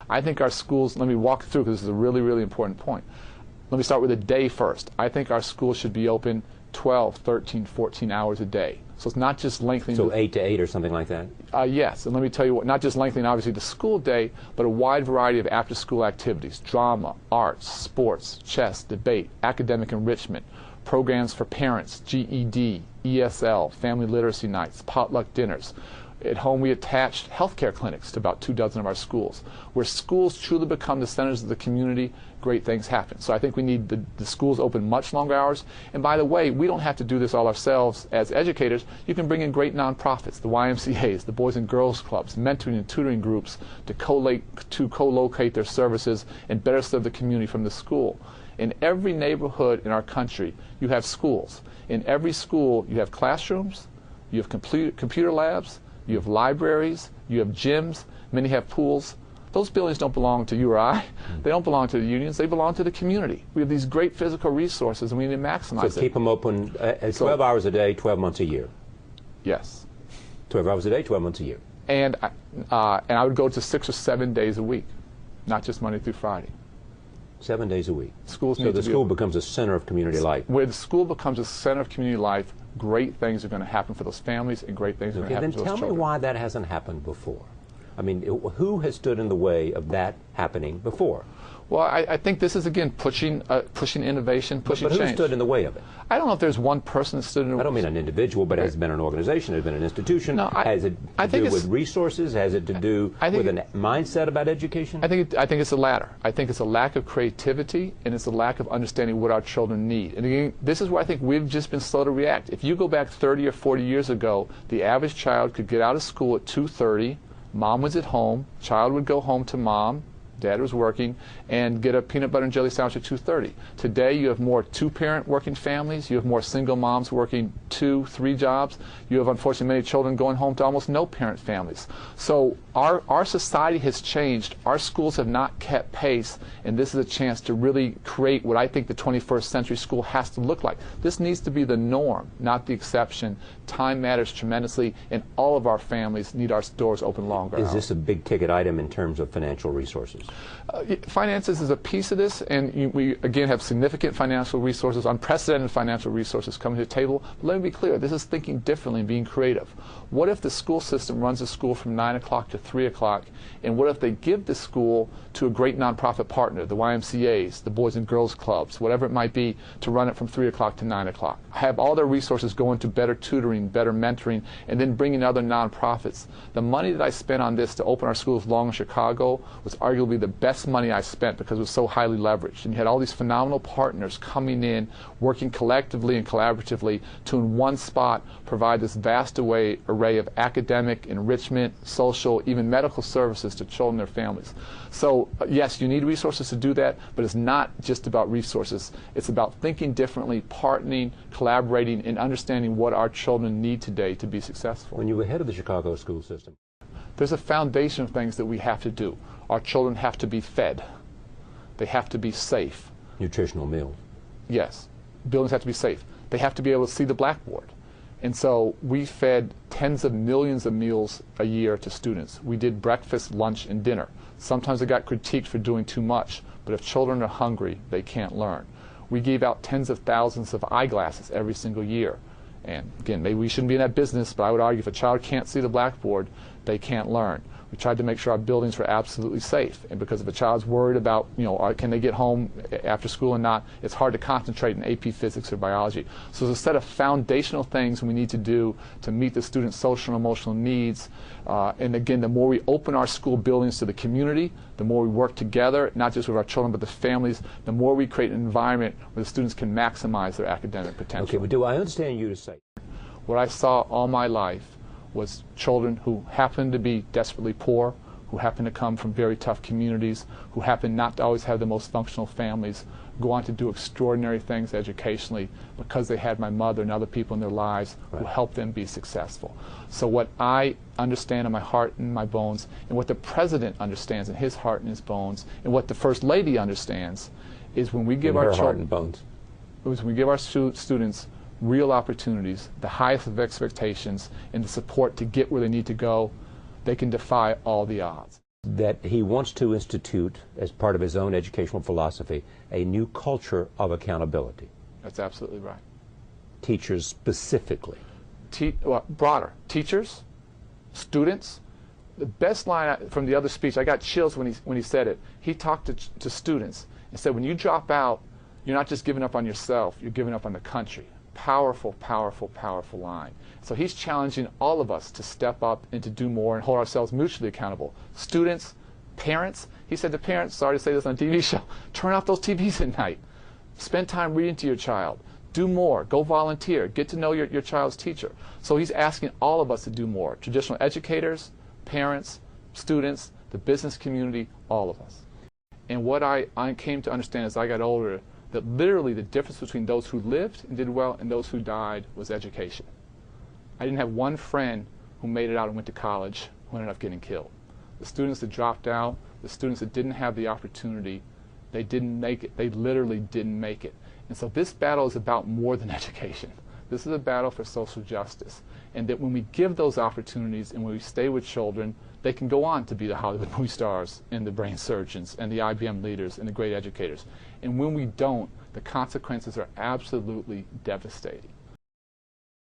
I think our schools, let me walk through because this is a really, really important point. Let me start with a day first. I think our schools should be open 12, 13, 14 hours a day. So it's not just lengthening. So 8 to 8 or something like that? Yes, and let me tell you what, not just lengthening obviously the school day, but a wide variety of after-school activities, drama, arts, sports, chess, debate, academic enrichment, programs for parents, GED, ESL, family literacy nights, potluck dinners. At home, we attached healthcare clinics to about 24 of our schools. Where schools truly become the centers of the community, great things happen. So I think we need the schools open much longer hours. And by the way, we don't have to do this all ourselves as educators. You can bring in great nonprofits, the YMCAs, the Boys and Girls Clubs, mentoring and tutoring groups to co-locate their services and better serve the community from the school. In every neighborhood in our country, you have schools. In every school, you have classrooms, you have computer labs, you have libraries, you have gyms, many have pools. Those buildings don't belong to you or I. They don't belong to the unions. They belong to the community. We have these great physical resources, and we need to maximize it. So keep them open 12 hours a day, 12 months a year. Yes. 12 hours a day, 12 months a year. And I would go to 6 or 7 days a week, not just Monday through Friday. 7 days a week. Schools so the school becomes a center of community life. Where the school becomes a center of community life, great things are going to happen for those families and great things are going to happen for those children. Then tell me why that hasn't happened before. I mean, who has stood in the way of that happening before? Well, I think this is, again, pushing innovation, pushing change. But who stood in the way of it? I don't know if there's one person that stood in the way. I don't mean an individual, but has it been an organization? Has it been an institution? No, has it to do with resources? Has it to do with a mindset about education? I think it's the latter. I think it's a lack of creativity, and it's a lack of understanding what our children need. And again, this is where I think we've just been slow to react. If you go back 30 or 40 years ago, the average child could get out of school at 2:30, mom was at home, child would go home to mom, dad was working, and get a peanut butter and jelly sandwich at 2:30. Today you have more two-parent working families, you have more single moms working 2, 3 jobs, you have unfortunately many children going home to almost no parent families. So our society has changed, our schools have not kept pace, and this is a chance to really create what I think the 21st century school has to look like. This needs to be the norm, not the exception. Time matters tremendously, and all of our families need our doors open longer. Is this a big ticket item in terms of financial resources? Finances is a piece of this, and we again have significant financial resources, unprecedented financial resources coming to the table. But let me be clear, this is thinking differently and being creative. What if the school system runs a school from 9 o'clock to 3 o'clock, and what if they give the school to a great nonprofit partner, the YMCAs, the Boys and Girls Clubs, whatever it might be, to run it from 3 o'clock to 9 o'clock. Have all their resources go into better tutoring, better mentoring, and then bring in other nonprofits. The money that I spent on this to open our schools long in Chicago was arguably the best money I spent because it was so highly leveraged. And you had all these phenomenal partners coming in, working collectively and collaboratively to in one spot provide this vast array of academic, enrichment, social, even medical services to children and their families. So yes, you need resources to do that, but it's not just about resources. It's about thinking differently, partnering, collaborating, and understanding what our children need today to be successful. When you were head of the Chicago school system, there's a foundation of things that we have to do. Our children have to be fed. They have to be safe. Nutritional meals. Yes. Buildings have to be safe. They have to be able to see the blackboard. And so we fed tens of millions of meals a year to students. We did breakfast, lunch, and dinner. Sometimes I got critiqued for doing too much, but if children are hungry, they can't learn. We gave out tens of thousands of eyeglasses every single year. And again, maybe we shouldn't be in that business, but I would argue if a child can't see the blackboard, they can't learn. We tried to make sure our buildings were absolutely safe. And because if a child's worried about, can they get home after school or not, it's hard to concentrate in AP physics or biology. So there's a set of foundational things we need to do to meet the students' social and emotional needs. And again, the more we open our school buildings to the community, the more we work together, not just with our children, but the families, the more we create an environment where the students can maximize their academic potential. Okay, but do I understand you to say? What I saw all my life was children who happened to be desperately poor, who happened to come from very tough communities, who happened not to always have the most functional families, go on to do extraordinary things educationally because they had my mother and other people in their lives who helped them be successful. So what I understand in my heart and my bones, and what the President understands in his heart and his bones, and what the First Lady understands, is when we give our children, when we give our students real opportunities, the highest of expectations, and the support to get where they need to go, they can defy all the odds. that he wants to institute, as part of his own educational philosophy, a new culture of accountability. That's absolutely right. Teachers specifically. Broader. Teachers, students. The best line from the other speech, I got chills when he said it. He talked to students and said, when you drop out, you're not just giving up on yourself, you're giving up on the country. Powerful, powerful, powerful line. So he's challenging all of us to step up and to do more and hold ourselves mutually accountable. Students, parents. He said to parents, sorry to say this on a TV show, turn off those TVs at night. Spend time reading to your child. Do more. Go volunteer. Get to know your child's teacher. So he's asking all of us to do more. Traditional educators, parents, students, the business community, all of us. And what I came to understand as I got older, that literally the difference between those who lived and did well and those who died was education. I didn't have one friend who made it out and went to college who ended up getting killed. The students that dropped out, the students that didn't have the opportunity, they didn't make it. They literally didn't make it. And so this battle is about more than education. This is a battle for social justice. And that when we give those opportunities and when we stay with children, they can go on to be the Hollywood movie stars and the brain surgeons and the IBM leaders and the great educators. And when we don't, the consequences are absolutely devastating.